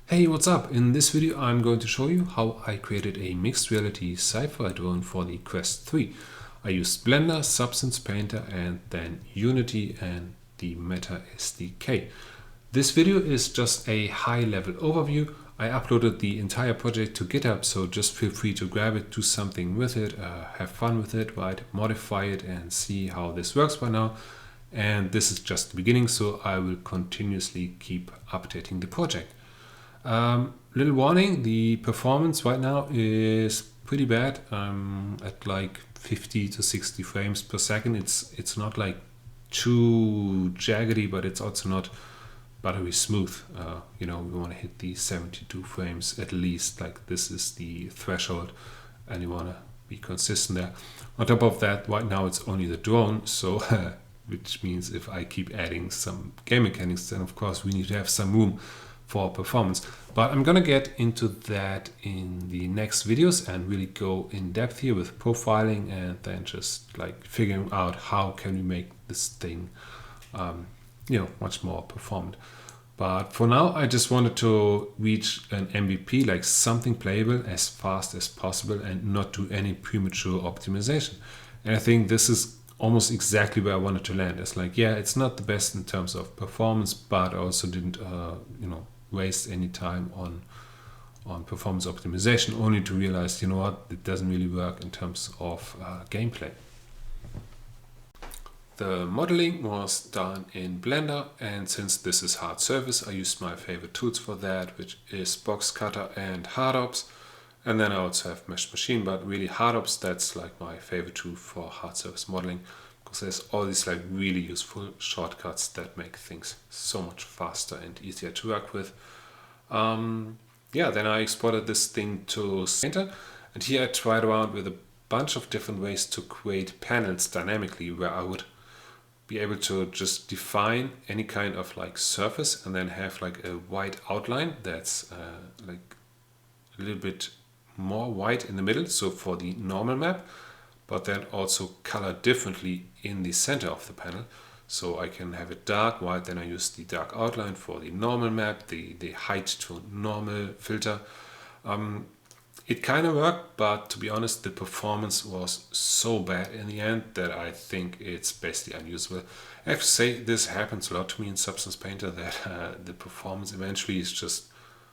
Hey, what's up? In this video I'm going to show you how I created a mixed reality sci-fi drone for the Quest 3. I used Blender, Substance Painter and then Unity and the Meta SDK. This video is just a high-level overview. I uploaded the entire project to GitHub, so just feel free to grab it, do something with it, have fun with it, right? Modify it and see how this works by now. And this is just the beginning, so I will continuously keep updating the project. Little warning, the performance right now is pretty bad. I'm at like 50 to 60 frames per second. It's not like too jaggedy, but it's also not buttery smooth. We want to hit the 72 frames at least. Like this is the threshold, and you want to be consistent there. On top of that, right now it's only the drone, so which means if I keep adding some game mechanics, then of course we need to have some room for performance. But I'm gonna get into that in the next videos and really go in depth here with profiling and then just like figuring out how can we make this thing much more performant. But for now I just wanted to reach an MVP, like something playable as fast as possible and not do any premature optimization. And I think this is almost exactly where I wanted to land. It's like, yeah, it's not the best in terms of performance, but I also didn't waste any time on performance optimization, only to realize, it doesn't really work in terms of gameplay. The modeling was done in Blender, and since this is hard surface, I used my favorite tools for that, which is box cutter and hardops. And then I also have mesh machine, but really hardops, that's like my favorite tool for hard surface modeling, because there's all these like really useful shortcuts that make things so much faster and easier to work with. Then I exported this thing to Painter, and here I tried around with a bunch of different ways to create panels dynamically, where I would be able to just define any kind of like surface and then have like a white outline that's like a little bit more white in the middle, so for the normal map, but then also color differently in the center of the panel. So I can have it dark white, then I use the dark outline for the normal map, the height to normal filter. It kind of worked, but to be honest, the performance was so bad in the end that I think it's basically unusable. I have to say, this happens a lot to me in Substance Painter, that the performance eventually is just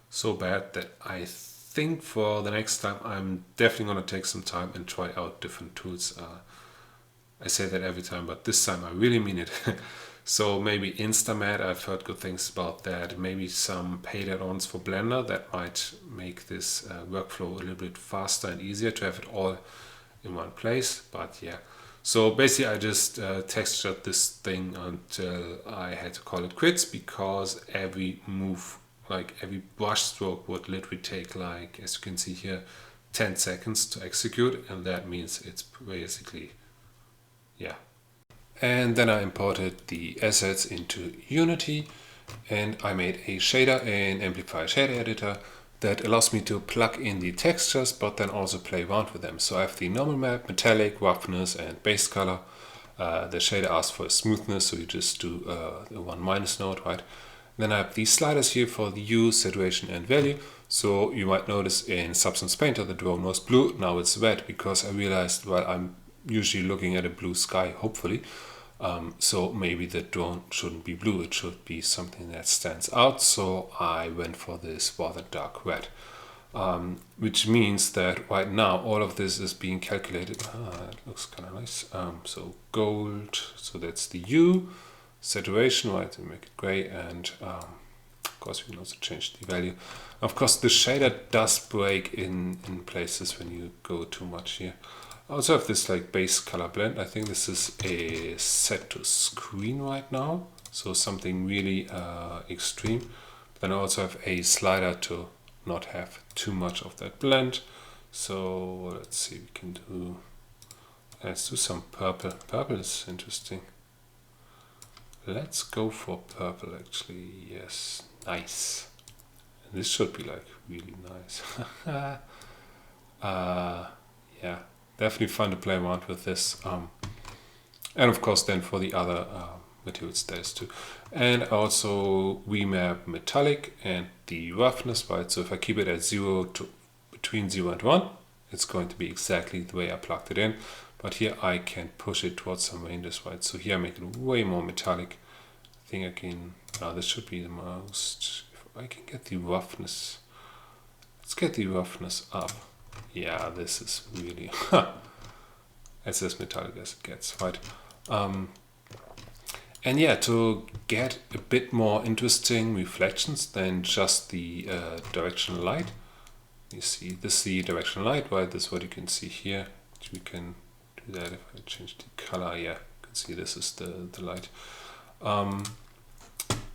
so bad that I think for the next time I'm definitely going to take some time and try out different tools. I say that every time, but this time I really mean it. So maybe Instamat, I've heard good things about that. Maybe some paid add-ons for Blender that might make this workflow a little bit faster and easier to have it all in one place. But yeah, so basically I just textured this thing until I had to call it quits, because every move, like every brush stroke, would literally take, like, as you can see here, 10 seconds to execute, and that means it's basically, yeah. And then I imported the assets into Unity, and I made a shader in Amplify Shader Editor that allows me to plug in the textures, but then also play around with them. So I have the normal map, metallic, roughness, and base color. The shader asks for smoothness, so you just do the 1- node, right? Then I have these sliders here for the hue, saturation, and value. So you might notice in Substance Painter the drone was blue, now it's red, because I realized, well, I'm usually looking at a blue sky, hopefully. So maybe the drone shouldn't be blue, it should be something that stands out. So I went for this rather dark red, which means that right now all of this is being calculated. It looks kind of nice. So gold, so that's the hue, saturation, right, to make it gray, and of course we can also change the value. Of course the shader does break in places when you go too much here. I also have this like base color blend. I think this is a set to screen right now, so something really extreme. Then I also have a slider to not have too much of that blend. So let's see, let's do some purple. Purple is interesting. Let's go for purple actually. Yes, nice. And this should be like really nice. Yeah, definitely fun to play around with this. And of course then for the other material status too. And also remap metallic and the roughness, right? So if I keep it at 0 to between 0 and 1, it's going to be exactly the way I plugged it in. But here I can push it towards some ranges, right? So here I make it way more metallic. I think I can, this should be the most, if I can get the roughness. Let's get the roughness up. Yeah, this is really, it's as metallic as it gets, right? And yeah, to get a bit more interesting reflections than just the directional light. You see, this is the directional light, right? This is what you can see here. We can do that if I change the color. Yeah, you can see this is the light.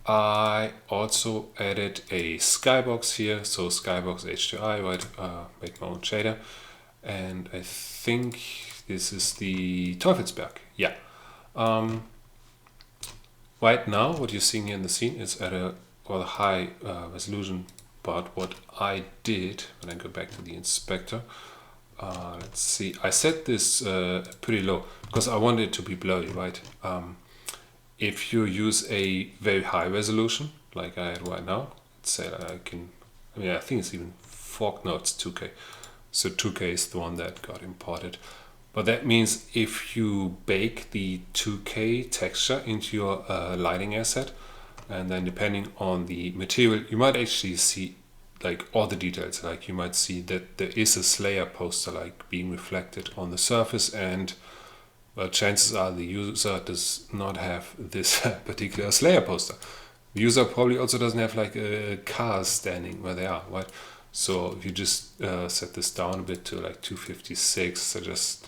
I also added a skybox here, so skybox H2I, right? Made my own shader, and I think this is the Teufelsberg. Yeah. Right now, what you're seeing here in the scene is at a rather high resolution, but what I did when I go back to the inspector, let's see, I set this pretty low because I want it to be blurry, right? If you use a very high resolution, like I had right now, let's say that I think it's even 4K, no, it's 2K. So 2K is the one that got imported. But that means if you bake the 2K texture into your lighting asset, and then depending on the material, you might actually see like all the details. Like you might see that there is a Slayer poster like being reflected on the surface, and well, chances are the user does not have this particular Slayer poster. The user probably also doesn't have like a car standing where they are, right? So if you just set this down a bit to like 256, so just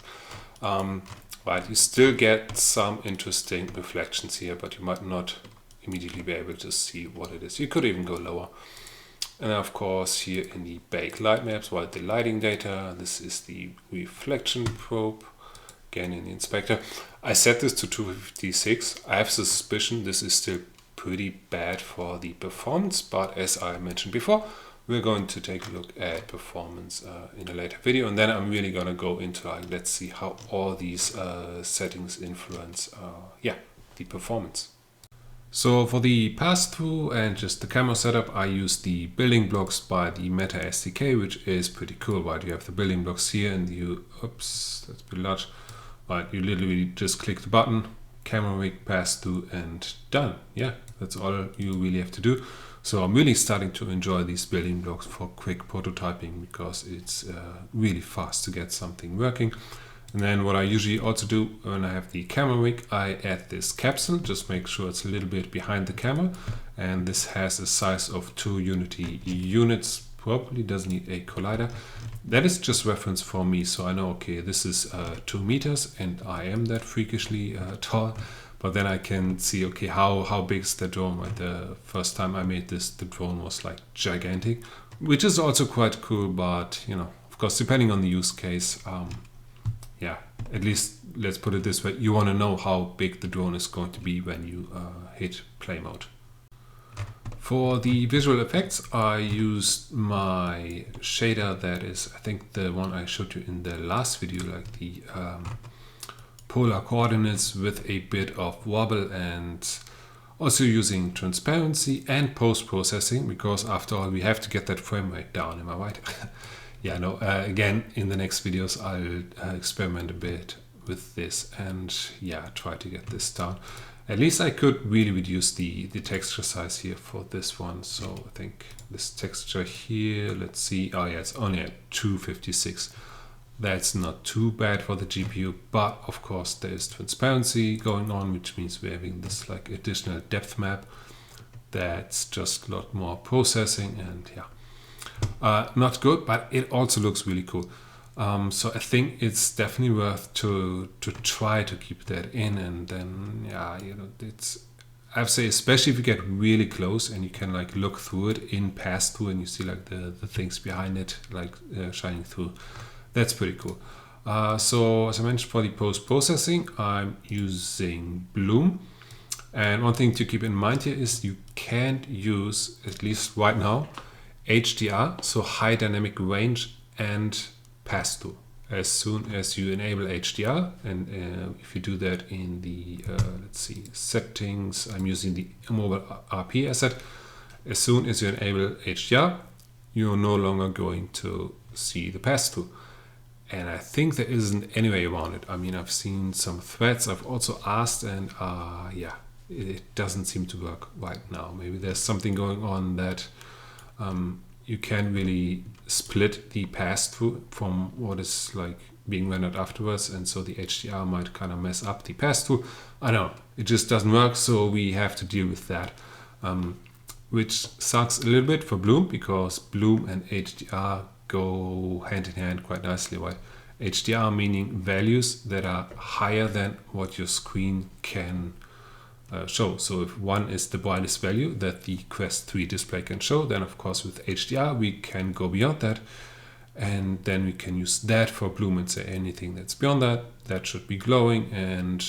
right, you still get some interesting reflections here, but you might not immediately be able to see what it is. You could even go lower. And of course here in the bake light maps, right, the lighting data, this is the reflection probe. Again in the inspector, I set this to 256. I have suspicion this is still pretty bad for the performance, but as I mentioned before, we're going to take a look at performance in a later video, and then I'm really going to go into like, let's see how all these settings influence the performance. So for the pass-through and just the camera setup, I use the building blocks by the Meta SDK, which is pretty cool, right? You have the building blocks here and oops, that's pretty large. Right, you literally just click the button, camera rig, pass through, and done. Yeah, that's all you really have to do. So I'm really starting to enjoy these building blocks for quick prototyping because it's really fast to get something working. And then what I usually also do when I have the camera rig, I add this capsule, just make sure it's a little bit behind the camera. And this has a size of 2 Unity units. Probably doesn't need a collider. That is just reference for me, so I know, okay, this is 2 meters and I am that freakishly tall, but then I can see, okay, how big is the drone? Right? The first time I made this, the drone was like gigantic, which is also quite cool, but you know, of course, depending on the use case, yeah, at least let's put it this way, you want to know how big the drone is going to be when you hit play mode. For the visual effects, I used my shader that is, I think, the one I showed you in the last video, like the polar coordinates with a bit of wobble, and also using transparency and post-processing, because after all, we have to get that frame rate down, am I right? Yeah, no, again, in the next videos, I'll experiment a bit with this and yeah, try to get this down. At least I could really reduce the texture size here for this one. So I think this texture here, let's see. Oh yeah, it's only at 256. That's not too bad for the GPU, but of course there's transparency going on, which means we're having this like additional depth map. That's just a lot more processing and yeah, not good, but it also looks really cool. So I think it's definitely worth to try to keep that in, and then yeah, you know, I'd say especially if you get really close and you can like look through it in pass through and you see like the things behind it like shining through. That's pretty cool. So as I mentioned, for the post-processing, I'm using Bloom. And one thing to keep in mind here is you can't use, at least right now, HDR, so high dynamic range, and pass-through as soon as you enable HDR. And if you do that in the, let's see, settings, I'm using the mobile RP asset. As soon as you enable HDR, you're no longer going to see the pass-through. And I think there isn't any way around it. I mean, I've seen some threads, I've also asked, and yeah, it doesn't seem to work right now. Maybe there's something going on that you can really split the pass-through from what is like being rendered afterwards, and so the HDR might kind of mess up the pass-through. I don't know, it just doesn't work, so we have to deal with that. Which sucks a little bit for Bloom, because Bloom and HDR go hand in hand quite nicely, right? HDR meaning values that are higher than what your screen can show. So if 1 is the brightest value that the Quest 3 display can show, then of course with HDR we can go beyond that, and then we can use that for Bloom and say anything that's beyond that, that should be glowing. And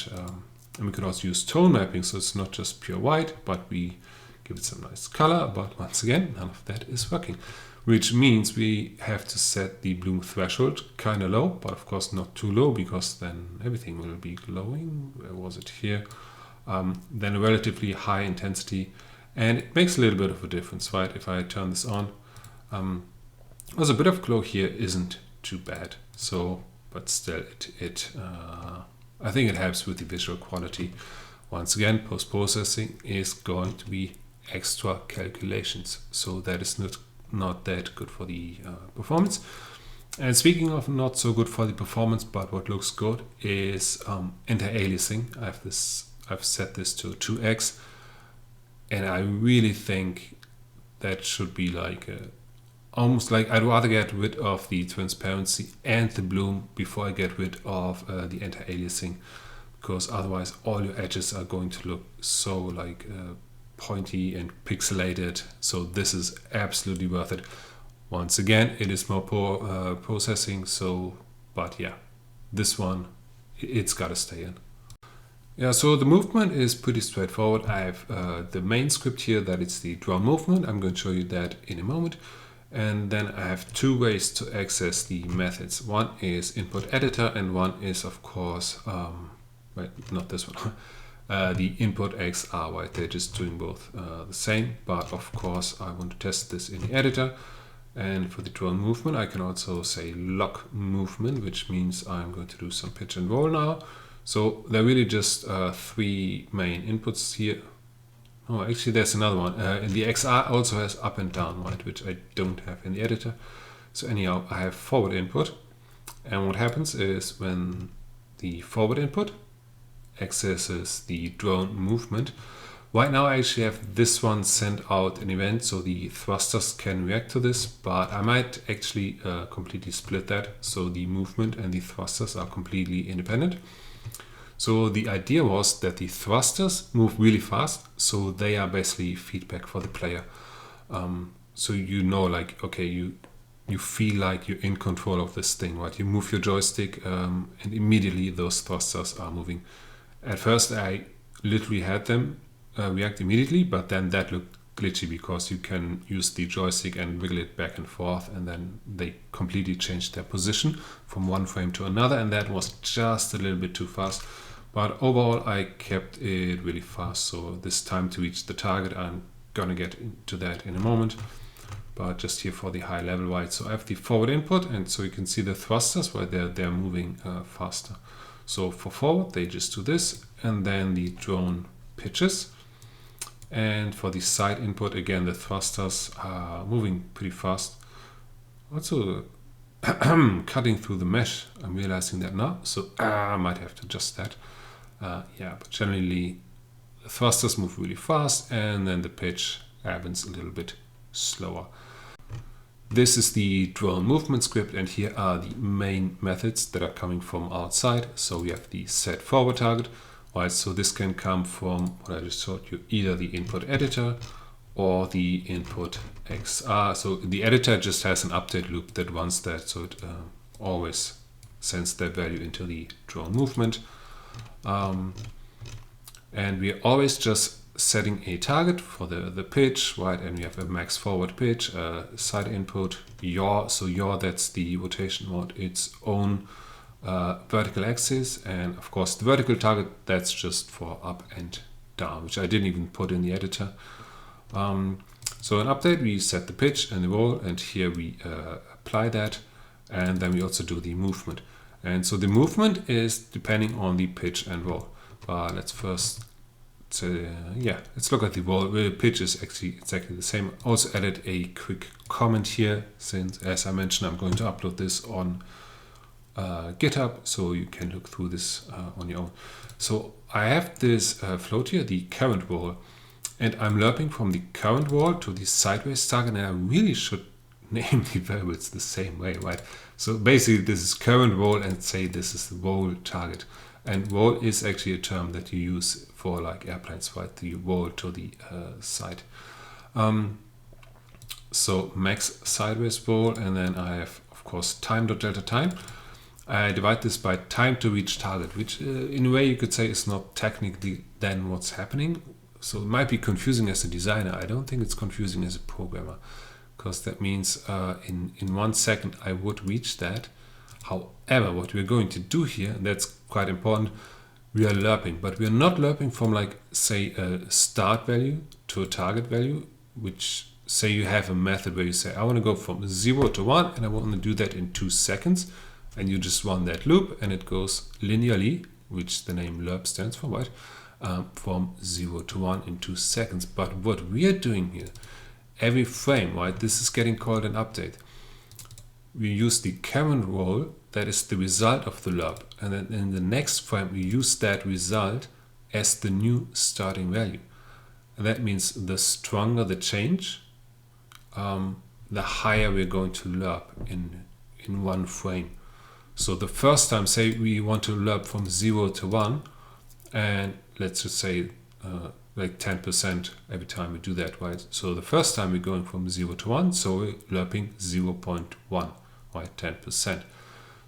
we could also use tone mapping, so it's not just pure white, but we give it some nice color. But once again, none of that is working, which means we have to set the Bloom threshold kind of low, but of course not too low, because then everything will be glowing. Where was it? Here. Then a relatively high intensity, and it makes a little bit of a difference, right? If I turn this on, also a bit of glow here isn't too bad. So, but still, I think it helps with the visual quality. Once again, post-processing is going to be extra calculations, so that is not that good for the performance. And speaking of not so good for the performance, but what looks good is anti-aliasing. I've set this to 2x, and I really think that should be like almost like I'd rather get rid of the transparency and the bloom before I get rid of the anti-aliasing, because otherwise all your edges are going to look so like pointy and pixelated. So this is absolutely worth it. Once again, it is more processing, so, but yeah, this one, it's got to stay in. Yeah, so the movement is pretty straightforward. I have the main script here, that it's the drone movement. I'm going to show you that in a moment. And then I have two ways to access the methods. One is input editor, and one is, of course, right, not this one, the input XR, right? They're just doing both the same, but of course I want to test this in the editor. And for the drone movement, I can also say lock movement, which means I'm going to do some pitch and roll now. So there are really just three main inputs here. Oh, actually there's another one. And the XR also has up and down, right, which I don't have in the editor. So anyhow, I have forward input. And what happens is when the forward input accesses the drone movement, right now I actually have this one send out an event so the thrusters can react to this, but I might actually completely split that so the movement and the thrusters are completely independent. So the idea was that the thrusters move really fast, so they are basically feedback for the player. So you know, like, okay, you feel like you're in control of this thing, right? You move your joystick and immediately those thrusters are moving. At first I literally had them react immediately, but then that looked glitchy because you can use the joystick and wiggle it back and forth, and then they completely changed their position from one frame to another, and that was just a little bit too fast. But overall I kept it really fast, so this time to reach the target, I'm gonna get into that in a moment, but just here for the high level, right? So I have the forward input, and so you can see the thrusters where they're moving faster. So for forward they just do this, and then the drone pitches. And for the side input, again, the thrusters are moving pretty fast. Also cutting through the mesh, I'm realizing that now, so I might have to adjust that. Yeah, but generally the thrusters move really fast, and then the pitch happens a little bit slower. This is the drone movement script, and here are the main methods that are coming from outside. So we have the set forward target. Right, so this can come from what I just showed you, either the input editor or the input XR. So the editor just has an update loop that runs that, so it always sends that value into the drone movement. And we always just setting a target for the pitch, right? And we have a max forward pitch, side input, yaw. So yaw, that's the rotation around its own vertical axis. And of course, the vertical target, that's just for up and down, which I didn't even put in the editor. So in update, we set the pitch and the roll, and here we apply that. And then we also do the movement. And so the movement is depending on the pitch and roll. Let's first let's look at the roll. The pitch is actually exactly the same. Also added a quick comment here, since, as I mentioned, I'm going to upload this on GitHub, so you can look through this on your own. So I have this float here, the current roll, and I'm lerping from the current roll to the sideways target, and I really should name the variables the same way, right? So basically this is current roll, and say this is the roll target. And roll is actually a term that you use for like airplanes, right? You roll to the side. So max sideways roll, and then I have, of course, time.delta time. I divide this by time to reach target, which in a way you could say is not technically then what's happening. So it might be confusing as a designer. I don't think it's confusing as a programmer, because that means in 1 second I would reach that. However, what we're going to do here, and that's quite important, we are lerping, but we're not lerping from, like, say, a start value to a target value, which, say you have a method where you say, I want to go from 0 to 1, and I want to do that in 2 seconds, and you just run that loop, and it goes linearly, which the name lerp stands for, right? From 0 to 1 in 2 seconds. But what we are doing here, every frame, right, this is getting called an update. We use the current roll, that is the result of the lerp, and then in the next frame we use that result as the new starting value. And that means the stronger the change, the higher we're going to lerp in 1 frame. So the first time, say we want to lerp from 0 to 1, and let's just say like 10% every time we do that, right? So the first time we're going from 0 to 1, so we're lerping 0.1, right, 10%.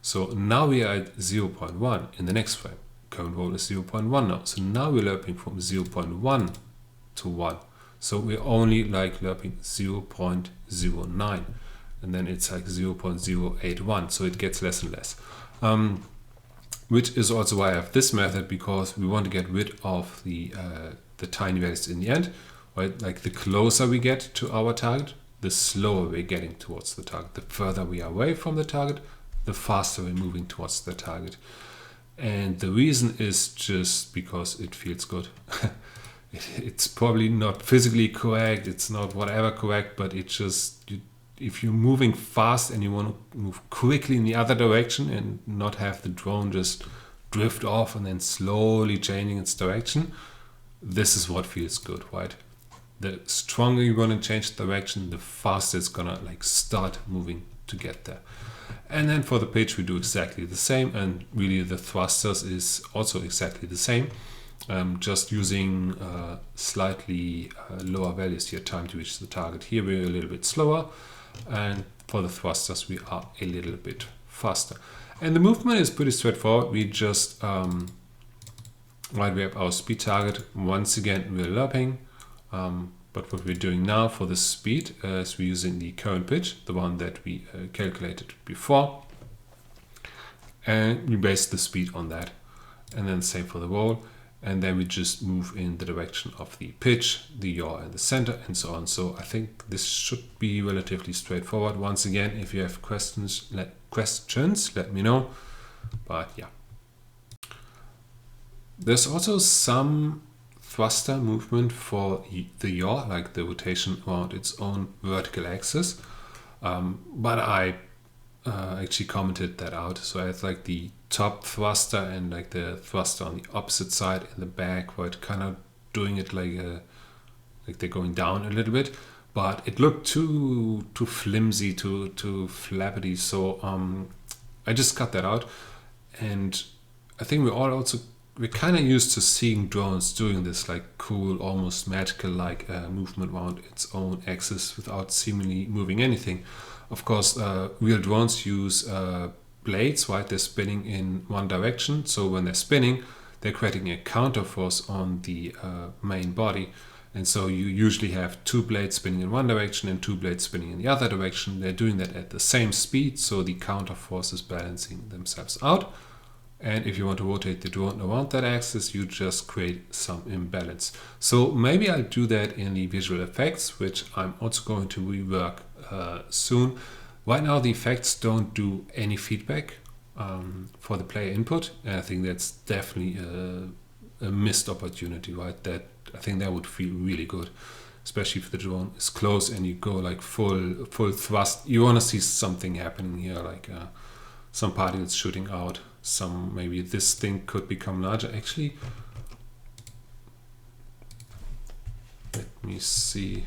So now we are at 0.1 in the next frame. Current roll is 0.1 now. So now we're lerping from 0.1 to 1. So we're only like lerping 0.09. And then it's like 0.081. So it gets less and less. Which is also why I have this method, because we want to get rid of the tiny values in the end, right? Like the closer we get to our target, the slower we're getting towards the target. The further we are away from the target, the faster we're moving towards the target. And the reason is just because it feels good. It's probably not physically correct, it's not whatever correct, but it just, if you're moving fast and you want to move quickly in the other direction and not have the drone just drift off and then slowly changing its direction, this is what feels good, right? The stronger you're going to change direction, the faster it's going to like start moving to get there. And then for the pitch we do exactly the same, and really the thrusters is also exactly the same, just using slightly lower values here, time to reach the target. Here we're a little bit slower, and for the thrusters we are a little bit faster. And the movement is pretty straightforward. We just right, we have our speed target. Once again we're lerping, but what we're doing now for the speed is we're using the current pitch, the one that we calculated before, and we base the speed on that. And then same for the roll, and then we just move in the direction of the pitch, the yaw, and the center, and so on. So I think this should be relatively straightforward. Once again, if you have questions, let me know. But yeah, there's also some thruster movement for the yaw, like the rotation around its own vertical axis, but I actually commented that out. So I have like the top thruster and like the thruster on the opposite side in the back, where it kind of doing it like they're going down a little bit, but it looked too flimsy, too flappity. So I just cut that out, and I think we're kind of used to seeing drones doing this like cool, almost magical like movement around its own axis without seemingly moving anything. Of course, real drones use blades, right? They're spinning in one direction. So when they're spinning, they're creating a counter force on the main body. And so you usually have two blades spinning in one direction and two blades spinning in the other direction. They're doing that at the same speed, so the counter force is balancing themselves out. And if you want to rotate the drone around that axis, you just create some imbalance. So maybe I'll do that in the visual effects, which I'm also going to rework soon. Right now, the effects don't do any feedback for the player input. And I think that's definitely a missed opportunity, right? That I think that would feel really good, especially if the drone is close and you go like full thrust. You want to see something happening here, like some particles shooting out. Some, maybe this thing could become larger. Actually, let me see.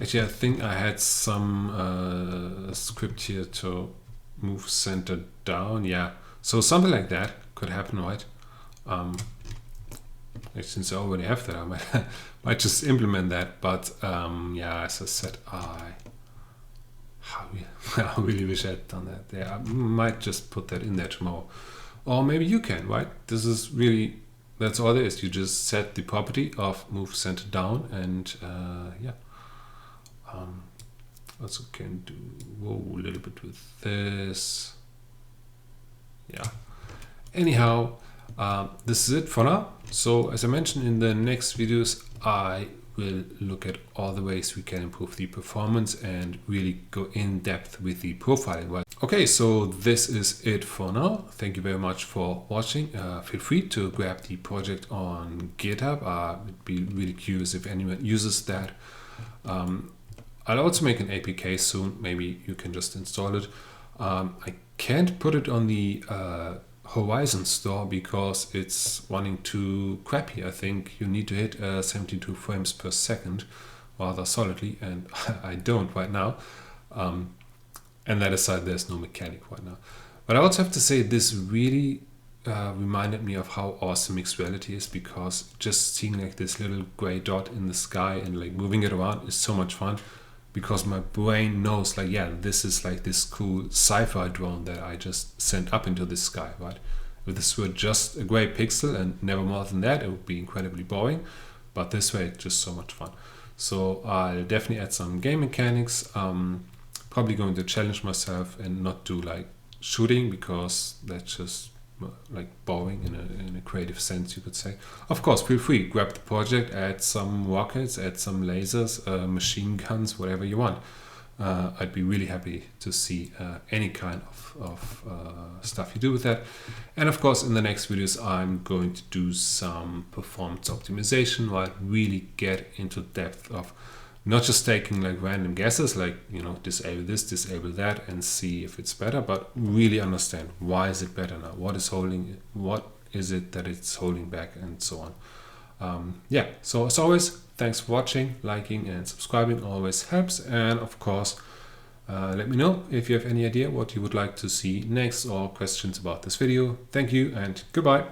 Actually, I think I had some script here to move center down. Yeah, so something like that could happen, right? Since I already have that, I might just implement that. But yeah, as I said, I really wish I had done that. Yeah, I might just put that in there tomorrow. Or maybe you can, right? This is really, that's all there is. You just set the property of move center down, and yeah. Also can do a little bit with this. Yeah. Anyhow, this is it for now. So as I mentioned, in the next videos, I will look at all the ways we can improve the performance and really go in depth with the profiling. Right? Okay, so this is it for now. Thank you very much for watching. Feel free to grab the project on GitHub. I'd be really curious if anyone uses that. I'll also make an APK soon. Maybe you can just install it. I can't put it on the Horizon store because it's running too crappy. I think you need to hit 72 frames per second rather solidly, and I don't right now. And that aside, there's no mechanic right now. But I also have to say, this really reminded me of how awesome mixed reality is, because just seeing like this little gray dot in the sky and like moving it around is so much fun, because my brain knows like, yeah, this is like this cool sci-fi drone that I just sent up into the sky, right? If this were just a gray pixel and never more than that, it would be incredibly boring. But this way, it's just so much fun. So I'll definitely add some game mechanics. Probably going to challenge myself and not do like shooting, because that's just like boring in a creative sense, you could say. Of course, feel free, grab the project, add some rockets, add some lasers, machine guns, whatever you want. I'd be really happy to see any kind of stuff you do with that. And of course, in the next videos, I'm going to do some performance optimization, where I really get into depth of not just taking like random guesses, like, you know, disable this, disable that, and see if it's better, but really understand why is it better now, what is it that it's holding back, and so on. Yeah, so as always, thanks for watching. Liking and subscribing always helps, and of course, let me know if you have any idea what you would like to see next or questions about this video. Thank you and goodbye.